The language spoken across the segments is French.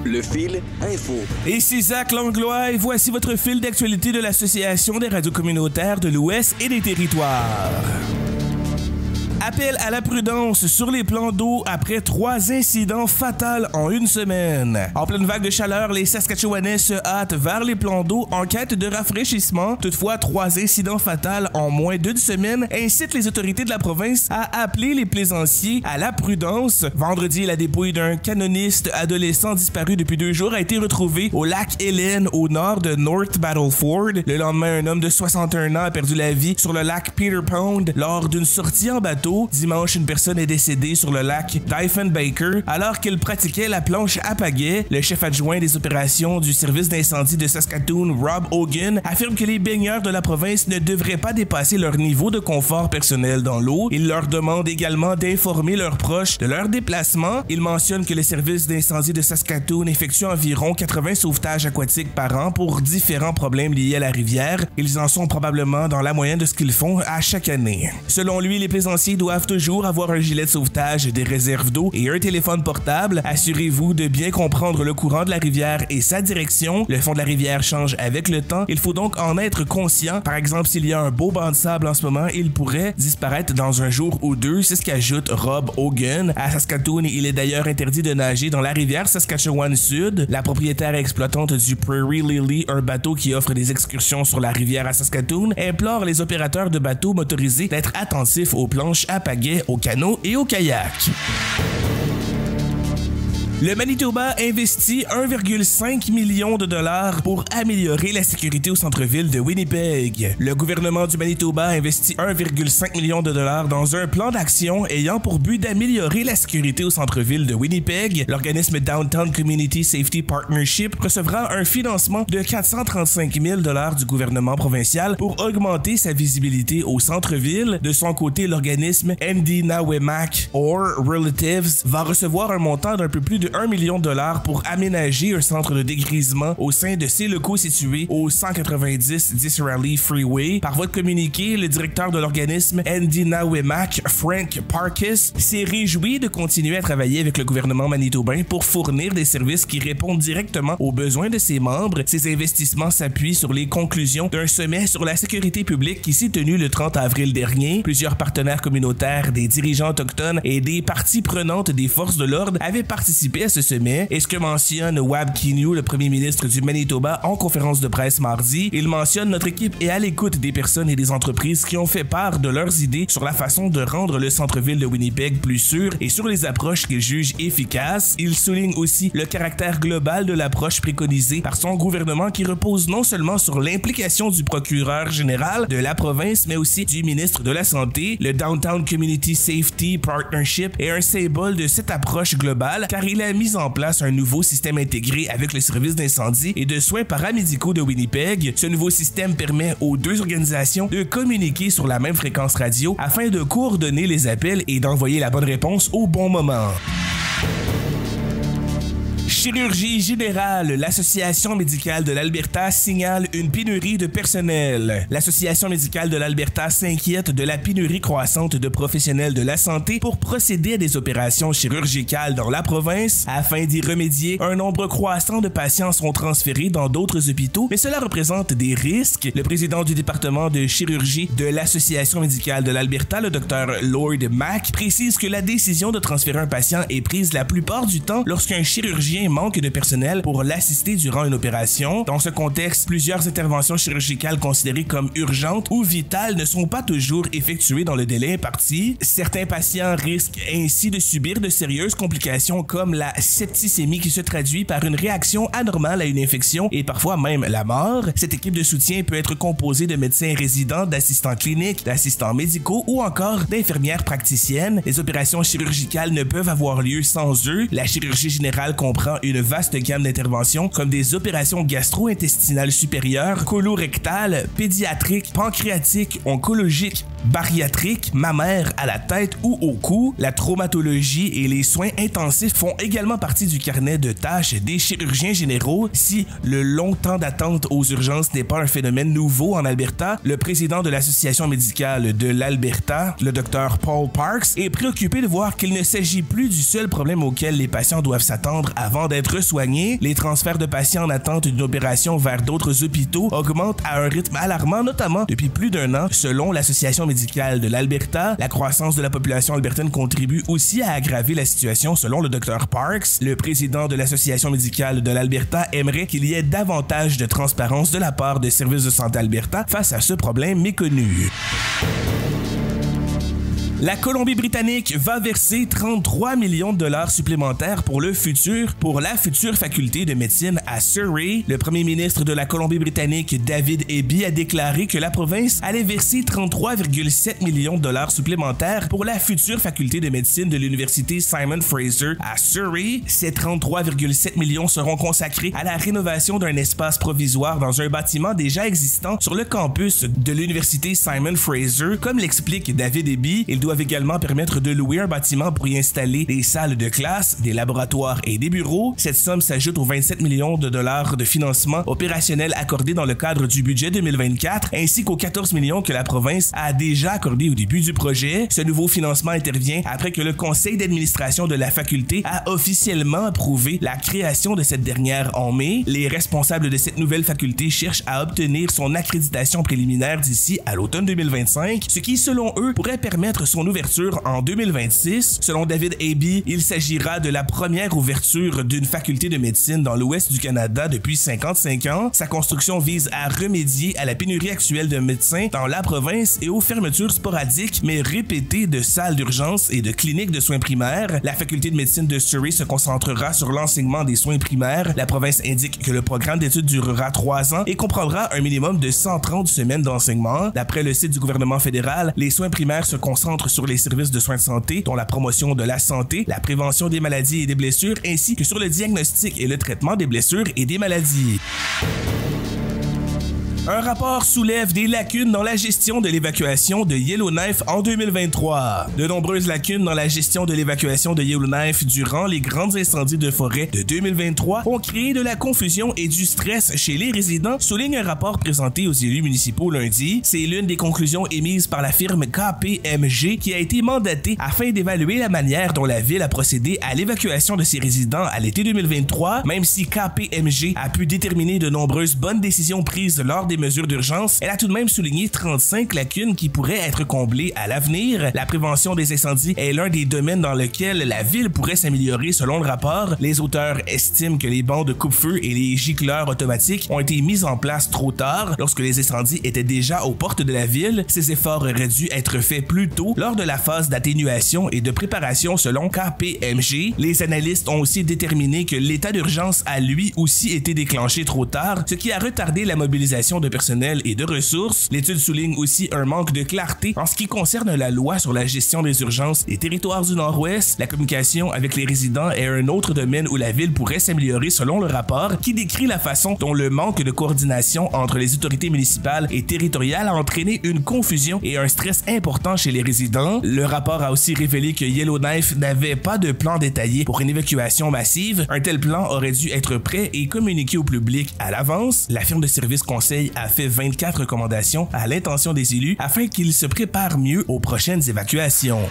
Le fil info. Ici Zach Langlois et voici votre fil d'actualité de l'Association des radios communautaires de l'Ouest et des Territoires. Appel à la prudence sur les plans d'eau après 3 incidents fatals en une semaine. En pleine vague de chaleur, les Saskatchewanais se hâtent vers les plans d'eau en quête de rafraîchissement. Toutefois, 3 incidents fatals en moins d'1 semaine incitent les autorités de la province à appeler les plaisanciers à la prudence. Vendredi, la dépouille d'un canoniste adolescent disparu depuis 2 jours a été retrouvée au lac Hélène au nord de North Battleford. Le lendemain, un homme de 61 ans a perdu la vie sur le lac Peter Pond lors d'une sortie en bateau. Dimanche, une personne est décédée sur le lac Diefenbaker alors qu'elle pratiquait la planche à pagaie. Le chef adjoint des opérations du service d'incendie de Saskatoon, Rob Hogan, affirme que les baigneurs de la province ne devraient pas dépasser leur niveau de confort personnel dans l'eau. Il leur demande également d'informer leurs proches de leur déplacement. Il mentionne que le service d'incendie de Saskatoon effectue environ 80 sauvetages aquatiques par an pour différents problèmes liés à la rivière. Ils en sont probablement dans la moyenne de ce qu'ils font à chaque année. Selon lui, les plaisanciers doivent toujours avoir un gilet de sauvetage, des réserves d'eau et un téléphone portable. Assurez-vous de bien comprendre le courant de la rivière et sa direction. Le fond de la rivière change avec le temps. Il faut donc en être conscient. Par exemple, s'il y a un beau banc de sable en ce moment, il pourrait disparaître dans un jour ou 2. C'est ce qu'ajoute Rob Hogan. À Saskatoon, il est d'ailleurs interdit de nager dans la rivière Saskatchewan Sud. La propriétaire et exploitante du Prairie Lily, un bateau qui offre des excursions sur la rivière à Saskatoon, implore les opérateurs de bateaux motorisés d'être attentifs aux planches à pagaie, aux canots et aux kayaks. Le Manitoba investit 1,5 million de dollars pour améliorer la sécurité au centre-ville de Winnipeg. Le gouvernement du Manitoba investit 1,5 million de dollars dans un plan d'action ayant pour but d'améliorer la sécurité au centre-ville de Winnipeg. L'organisme Downtown Community Safety Partnership recevra un financement de 435 000 dollars du gouvernement provincial pour augmenter sa visibilité au centre-ville. De son côté, l'organisme Ndinawemak or Relatives va recevoir un montant d'un peu plus de 1 million de dollars pour aménager un centre de dégrisement au sein de ses locaux situés au 190 Disraeli Freeway. Par voie de communiqué, le directeur de l'organisme Ndinawemak, Frank Parkis, s'est réjoui de continuer à travailler avec le gouvernement manitobain pour fournir des services qui répondent directement aux besoins de ses membres. Ces investissements s'appuient sur les conclusions d'un sommet sur la sécurité publique qui s'est tenu le 30 avril dernier. Plusieurs partenaires communautaires, des dirigeants autochtones et des parties prenantes des forces de l'ordre avaient participé à ce sommet. Et ce que mentionne Wab Kinew, le premier ministre du Manitoba, en conférence de presse mardi, il mentionne: notre équipe est à l'écoute des personnes et des entreprises qui ont fait part de leurs idées sur la façon de rendre le centre-ville de Winnipeg plus sûr et sur les approches qu'ils jugent efficaces. Il souligne aussi le caractère global de l'approche préconisée par son gouvernement qui repose non seulement sur l'implication du procureur général de la province, mais aussi du ministre de la Santé. Le Downtown Community Safety Partnership est un symbole de cette approche globale car il a mis en place un nouveau système intégré avec le service d'incendie et de soins paramédicaux de Winnipeg. Ce nouveau système permet aux 2 organisations de communiquer sur la même fréquence radio afin de coordonner les appels et d'envoyer la bonne réponse au bon moment. Chirurgie générale, l'Association médicale de l'Alberta signale une pénurie de personnel. L'Association médicale de l'Alberta s'inquiète de la pénurie croissante de professionnels de la santé pour procéder à des opérations chirurgicales dans la province. Afin d'y remédier, un nombre croissant de patients sont transférés dans d'autres hôpitaux, mais cela représente des risques. Le président du département de chirurgie de l'Association médicale de l'Alberta, le Dr Lord Mack, précise que la décision de transférer un patient est prise la plupart du temps lorsqu'un chirurgien manque de personnel pour l'assister durant une opération. Dans ce contexte, plusieurs interventions chirurgicales considérées comme urgentes ou vitales ne sont pas toujours effectuées dans le délai imparti. Certains patients risquent ainsi de subir de sérieuses complications comme la septicémie qui se traduit par une réaction anormale à une infection et parfois même la mort. Cette équipe de soutien peut être composée de médecins résidents, d'assistants cliniques, d'assistants médicaux ou encore d'infirmières praticiennes. Les opérations chirurgicales ne peuvent avoir lieu sans eux. La chirurgie générale comprend une vaste gamme d'interventions comme des opérations gastro-intestinales supérieures, colorectales, pédiatriques, pancréatiques, oncologiques, bariatrique, mammaire, à la tête ou au cou. La traumatologie et les soins intensifs font également partie du carnet de tâches des chirurgiens généraux. Si le long temps d'attente aux urgences n'est pas un phénomène nouveau en Alberta, le président de l'Association médicale de l'Alberta, le Dr Paul Parks, est préoccupé de voir qu'il ne s'agit plus du seul problème auquel les patients doivent s'attendre avant d'être soignés. Les transferts de patients en attente d'une opération vers d'autres hôpitaux augmentent à un rythme alarmant, notamment depuis plus d'un an. Selon l'Association médicale de l'Alberta, la croissance de la population albertaine contribue aussi à aggraver la situation selon le Dr Parks. Le président de l'Association médicale de l'Alberta aimerait qu'il y ait davantage de transparence de la part des services de santé Alberta face à ce problème méconnu. La Colombie-Britannique va verser 33 millions de dollars supplémentaires pour la future faculté de médecine à Surrey. Le premier ministre de la Colombie-Britannique, David Eby, a déclaré que la province allait verser 33,7 millions de dollars supplémentaires pour la future faculté de médecine de l'université Simon Fraser à Surrey. Ces 33,7 millions seront consacrés à la rénovation d'un espace provisoire dans un bâtiment déjà existant sur le campus de l'université Simon Fraser. Comme l'explique David Eby, il doivent également permettre de louer un bâtiment pour y installer des salles de classe, des laboratoires et des bureaux. Cette somme s'ajoute aux 27 millions de dollars de financement opérationnel accordé dans le cadre du budget 2024, ainsi qu'aux 14 millions que la province a déjà accordé au début du projet. Ce nouveau financement intervient après que le conseil d'administration de la faculté a officiellement approuvé la création de cette dernière en mai. Les responsables de cette nouvelle faculté cherchent à obtenir son accréditation préliminaire d'ici à l'automne 2025, ce qui, selon eux, pourrait permettre son ouverture en 2026. Selon David Eby, il s'agira de la première ouverture d'une faculté de médecine dans l'ouest du Canada depuis 55 ans. Sa construction vise à remédier à la pénurie actuelle de médecins dans la province et aux fermetures sporadiques mais répétées de salles d'urgence et de cliniques de soins primaires. La faculté de médecine de Surrey se concentrera sur l'enseignement des soins primaires. La province indique que le programme d'études durera 3 ans et comprendra un minimum de 130 semaines d'enseignement. D'après le site du gouvernement fédéral, les soins primaires se concentrent sur les services de soins de santé, dont la promotion de la santé, la prévention des maladies et des blessures, ainsi que sur le diagnostic et le traitement des blessures et des maladies. Un rapport soulève des lacunes dans la gestion de l'évacuation de Yellowknife en 2023. De nombreuses lacunes dans la gestion de l'évacuation de Yellowknife durant les grands incendies de forêt de 2023 ont créé de la confusion et du stress chez les résidents, souligne un rapport présenté aux élus municipaux lundi. C'est l'une des conclusions émises par la firme KPMG qui a été mandatée afin d'évaluer la manière dont la ville a procédé à l'évacuation de ses résidents à l'été 2023. Même si KPMG a pu déterminer de nombreuses bonnes décisions prises lors des mesures d'urgence, elle a tout de même souligné 35 lacunes qui pourraient être comblées à l'avenir. La prévention des incendies est l'un des domaines dans lequel la ville pourrait s'améliorer selon le rapport. Les auteurs estiment que les bancs de coupe-feu et les gicleurs automatiques ont été mis en place trop tard lorsque les incendies étaient déjà aux portes de la ville. Ces efforts auraient dû être faits plus tôt lors de la phase d'atténuation et de préparation selon KPMG. Les analystes ont aussi déterminé que l'état d'urgence a lui aussi été déclenché trop tard, ce qui a retardé la mobilisation de personnel et de ressources. L'étude souligne aussi un manque de clarté en ce qui concerne la loi sur la gestion des urgences des territoires du Nord-Ouest. La communication avec les résidents est un autre domaine où la ville pourrait s'améliorer selon le rapport, qui décrit la façon dont le manque de coordination entre les autorités municipales et territoriales a entraîné une confusion et un stress important chez les résidents. Le rapport a aussi révélé que Yellowknife n'avait pas de plan détaillé pour une évacuation massive. Un tel plan aurait dû être prêt et communiqué au public à l'avance. La firme de service conseil a fait 24 recommandations à l'intention des élus afin qu'ils se préparent mieux aux prochaines évacuations.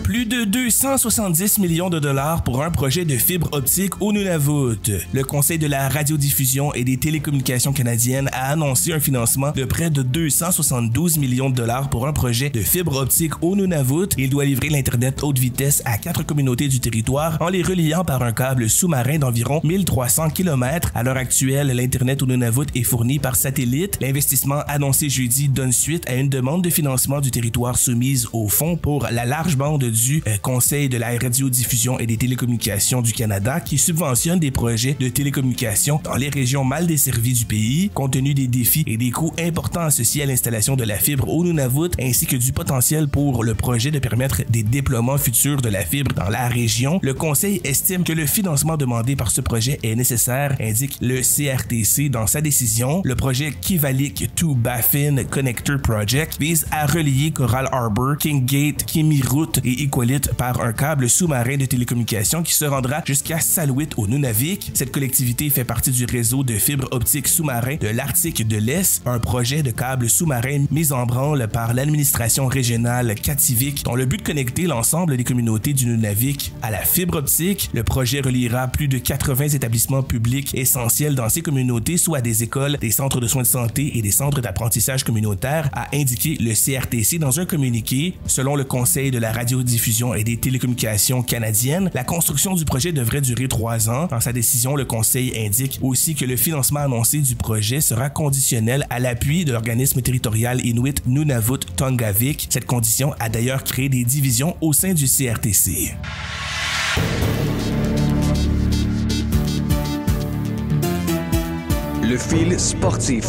Plus de 270 millions de dollars pour un projet de fibre optique au Nunavut. Le Conseil de la radiodiffusion et des télécommunications canadiennes a annoncé un financement de près de 272 millions de dollars pour un projet de fibre optique au Nunavut. Il doit livrer l'Internet haute vitesse à 4 communautés du territoire en les reliant par un câble sous-marin d'environ 1300 km. À l'heure actuelle, l'Internet au Nunavut est fourni par satellite. L'investissement annoncé jeudi donne suite à une demande de financement du territoire soumise au Fonds pour la large bande du du Conseil de la radiodiffusion et des télécommunications du Canada qui subventionne des projets de télécommunications dans les régions mal desservies du pays, compte tenu des défis et des coûts importants associés à l'installation de la fibre au Nunavut, ainsi que du potentiel pour le projet de permettre des déploiements futurs de la fibre dans la région. Le Conseil estime que le financement demandé par ce projet est nécessaire, indique le CRTC dans sa décision. Le projet Kivalik to Baffin Connector Project vise à relier Coral Harbour, Kinggate, Kimirut et Iqaluit par un câble sous-marin de télécommunications qui se rendra jusqu'à Saluit au Nunavik. Cette collectivité fait partie du réseau de fibres optiques sous-marin de l'Arctique de l'Est, un projet de câble sous-marin mis en branle par l'administration régionale Kativik dont le but de connecter l'ensemble des communautés du Nunavik à la fibre optique. Le projet reliera plus de 80 établissements publics essentiels dans ces communautés, soit des écoles, des centres de soins de santé et des centres d'apprentissage communautaire, a indiqué le CRTC dans un communiqué. Selon le Conseil de la radiodiffusion et des télécommunications canadiennes, la construction du projet devrait durer 3 ans. Dans sa décision, le Conseil indique aussi que le financement annoncé du projet sera conditionnel à l'appui de l'organisme territorial Inuit Nunavut Tongavik. Cette condition a d'ailleurs créé des divisions au sein du CRTC. Le fil sportif.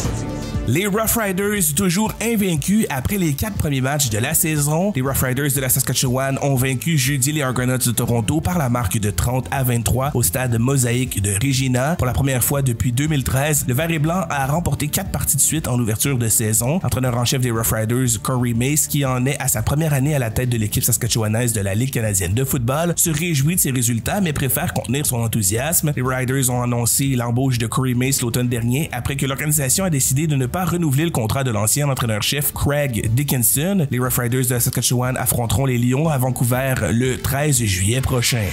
Les Rough Riders, toujours invaincus après les 4 premiers matchs de la saison. Les Rough Riders de la Saskatchewan ont vaincu jeudi les Argonauts de Toronto par la marque de 30-23 au stade Mosaïque de Regina. Pour la première fois depuis 2013, le Vert et Blanc a remporté 4 parties de suite en ouverture de saison. Entraîneur en chef des Rough Riders, Corey Mace, qui en est à sa première année à la tête de l'équipe saskatchewanaise de la Ligue canadienne de football, se réjouit de ses résultats mais préfère contenir son enthousiasme. Les Riders ont annoncé l'embauche de Corey Mace l'automne dernier après que l'organisation a décidé de ne pas renouveler le contrat de l'ancien entraîneur-chef Craig Dickinson. Les Rough Riders de la Saskatchewan affronteront les Lions à Vancouver le 13 juillet prochain.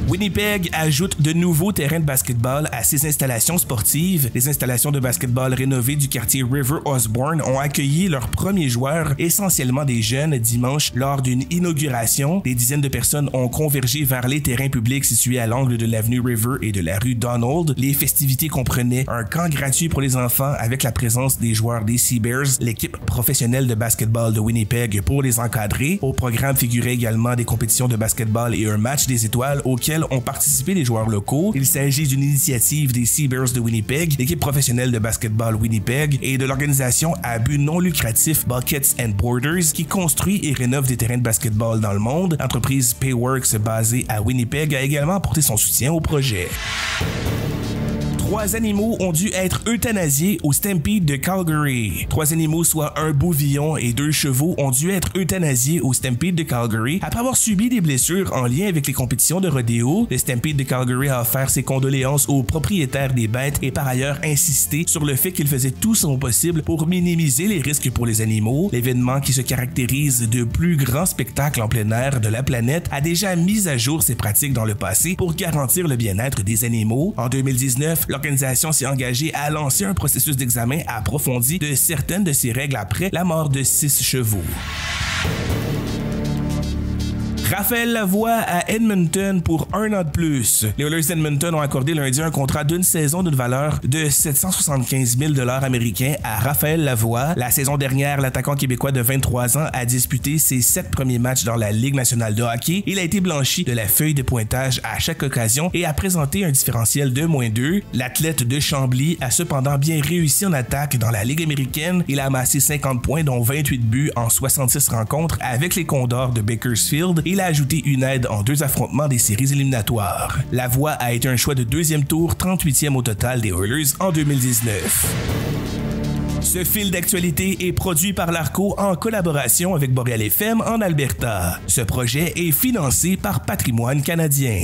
Winnipeg ajoute de nouveaux terrains de basketball à ses installations sportives. Les installations de basketball rénovées du quartier River Osborne ont accueilli leurs premiers joueurs, essentiellement des jeunes, dimanche lors d'une inauguration. Des dizaines de personnes ont convergé vers les terrains publics situés à l'angle de l'avenue River et de la rue Donald. Les festivités comprenaient un camp gratuit pour les enfants avec la présence des joueurs des Seabears, l'équipe professionnelle de basketball de Winnipeg, pour les encadrer. Au programme figuraient également des compétitions de basketball et un match des étoiles auquel ont participé les joueurs locaux. Il s'agit d'une initiative des Seabears de Winnipeg, l'équipe professionnelle de basketball Winnipeg et de l'organisation à but non lucratif Buckets and Borders qui construit et rénove des terrains de basketball dans le monde. L'entreprise Payworks basée à Winnipeg a également apporté son soutien au projet. 3 animaux ont dû être euthanasiés au Stampede de Calgary. 3 animaux, soit un bouvillon et 2 chevaux, ont dû être euthanasiés au Stampede de Calgary après avoir subi des blessures en lien avec les compétitions de rodéo. Le Stampede de Calgary a offert ses condoléances aux propriétaires des bêtes et par ailleurs insisté sur le fait qu'il faisait tout son possible pour minimiser les risques pour les animaux. L'événement, qui se caractérise de plus grands spectacles en plein air de la planète, a déjà mis à jour ses pratiques dans le passé pour garantir le bien-être des animaux. En 2019, l'organisation s'est engagée à lancer un processus d'examen approfondi de certaines de ses règles après la mort de 6 chevaux. Raphaël Lavoie à Edmonton pour 1 an de plus. Les Oilers d'Edmonton ont accordé lundi un contrat d'une saison d'une valeur de 775 000 $ américains à Raphaël Lavoie. La saison dernière, l'attaquant québécois de 23 ans a disputé ses 7 premiers matchs dans la Ligue nationale de hockey. Il a été blanchi de la feuille de pointage à chaque occasion et a présenté un différentiel de -2. L'athlète de Chambly a cependant bien réussi en attaque dans la Ligue américaine. Il a amassé 50 points dont 28 buts en 66 rencontres avec les Condors de Bakersfield. Il a ajouté une aide en 2 affrontements des séries éliminatoires. Lavoie a été un choix de 2e tour, 38e au total des Oilers en 2019. Ce fil d'actualité est produit par l'Arco en collaboration avec Boréal FM en Alberta. Ce projet est financé par Patrimoine canadien.